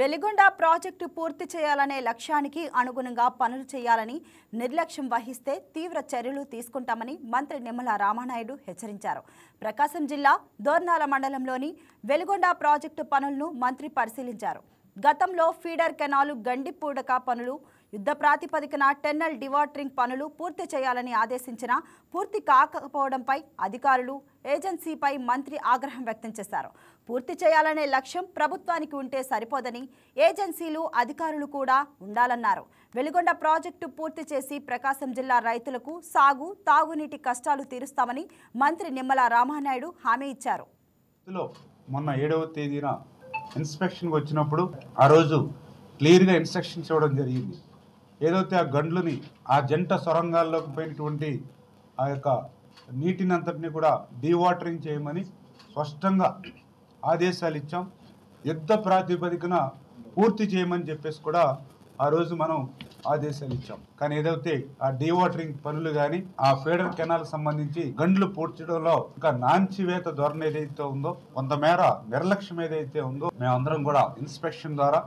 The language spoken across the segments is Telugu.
వెలిగొండ ప్రాజెక్టు పూర్తి చేయాలనే లక్ష్యానికి అనుగుణంగా పనులు చేయాలని నిర్లక్ష్యం వహిస్తే తీవ్ర చర్యలు తీసుకుంటామని మంత్రి నిమ్మల రామానాయుడు హెచ్చరించారు. ప్రకాశం జిల్లా దోర్నాల మండలంలోని వెలిగొండ ప్రాజెక్టు పనులను మంత్రి పరిశీలించారు. గతంలో ఫీడర్ కెనాలు గండి పూడక పనులు యుద్ధ ప్రాతిపదికన టెన్నల్ డివాటరింగ్ పనులు పూర్తి చేయాలని ఆదేశించినా పూర్తి కాకపోవడంపై అధికారులు ఏజెన్సీపై మంత్రి ఆగ్రహం వ్యక్తం చేశారు. పూర్తి చేయాలనే లక్ష్యం ప్రభుత్వానికి ఉంటే సరిపోదని ఏజెన్సీలు అధికారులు కూడా ఉండాలన్నారు. వెలిగొండ ప్రాజెక్టు పూర్తి చేసి ప్రకాశం జిల్లా రైతులకు సాగు తాగునీటి కష్టాలు తీరుస్తామని మంత్రి నిమ్మల రామానాయుడు హామీ ఇచ్చారు. మొన్న 7వ తేదీన ఇన్స్పెక్షన్కి వచ్చినప్పుడు ఆ రోజు క్లియర్గా ఇన్స్ట్రక్షన్స్ ఇవ్వడం జరిగింది. ఏదైతే ఆ గండ్లని ఆ జంట సొరంగాల్లోకి పోయినటువంటి ఆ యొక్క నీటిని అంతటినీ కూడా డీవాటరింగ్ చేయమని స్పష్టంగా ఆదేశాలు ఇచ్చాం. యుద్ధ ప్రాతిపదికన పూర్తి చేయమని చెప్పేసి కూడా ఆ రోజు మనం ఆదేశాలు ఇచ్చాం. కానీ ఏదైతే ఆ డీవాటరింగ్ పనులు కానీ ఆ ఫీడర్ కెనాల్ సంబంధించి గండ్లు పూడ్చడంలో ఇంకా నాంచివేత ధోరణి ఏదైతే ఉందో, కొంతమేర నిర్లక్ష్యం ఏదైతే ఉందో, మేమందరం కూడా ఇన్స్పెక్షన్ ద్వారా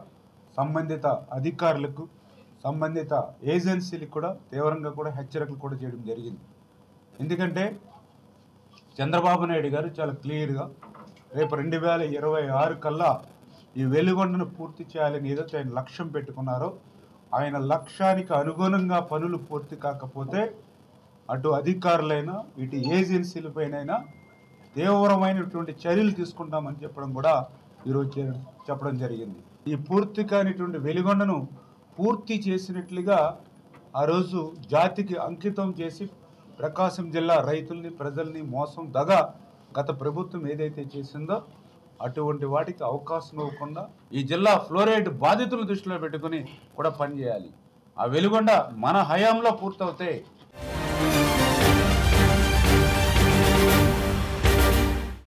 సంబంధిత అధికారులకు సంబంధిత ఏజెన్సీలకు కూడా తీవ్రంగా కూడా హెచ్చరికలు కూడా చేయడం జరిగింది. ఎందుకంటే చంద్రబాబు నాయుడు గారు చాలా క్లియర్గా రేపు 2026 కల్లా ఈ వెలిగొండను పూర్తి చేయాలని ఏదైతే ఆయన లక్ష్యం పెట్టుకున్నారో, ఆయన లక్ష్యానికి అనుగుణంగా పనులు పూర్తి కాకపోతే అటు అధికారులైనా ఇటు ఏజెన్సీలపైనైనా తీవ్రమైనటువంటి చర్యలు తీసుకుంటామని చెప్పడం కూడా ఈరోజు చెప్పడం జరిగింది. ఈ పూర్తి కానిటువంటి వెలిగొండను పూర్తి చేసినట్లుగా ఆ రోజు జాతికి అంకితం చేసి ప్రకాశం జిల్లా రైతుల్ని ప్రజల్ని మోసం దగా గత ప్రభుత్వం ఏదైతే చేసిందో అటువంటి వాటికి అవకాశం ఇవ్వకుండా ఈ జిల్లా ఫ్లోరైడ్ బాధితులను దృష్టిలో పెట్టుకుని కూడా పనిచేయాలి. ఆ వెలిగొండ మన హయాంలో పూర్తవుతే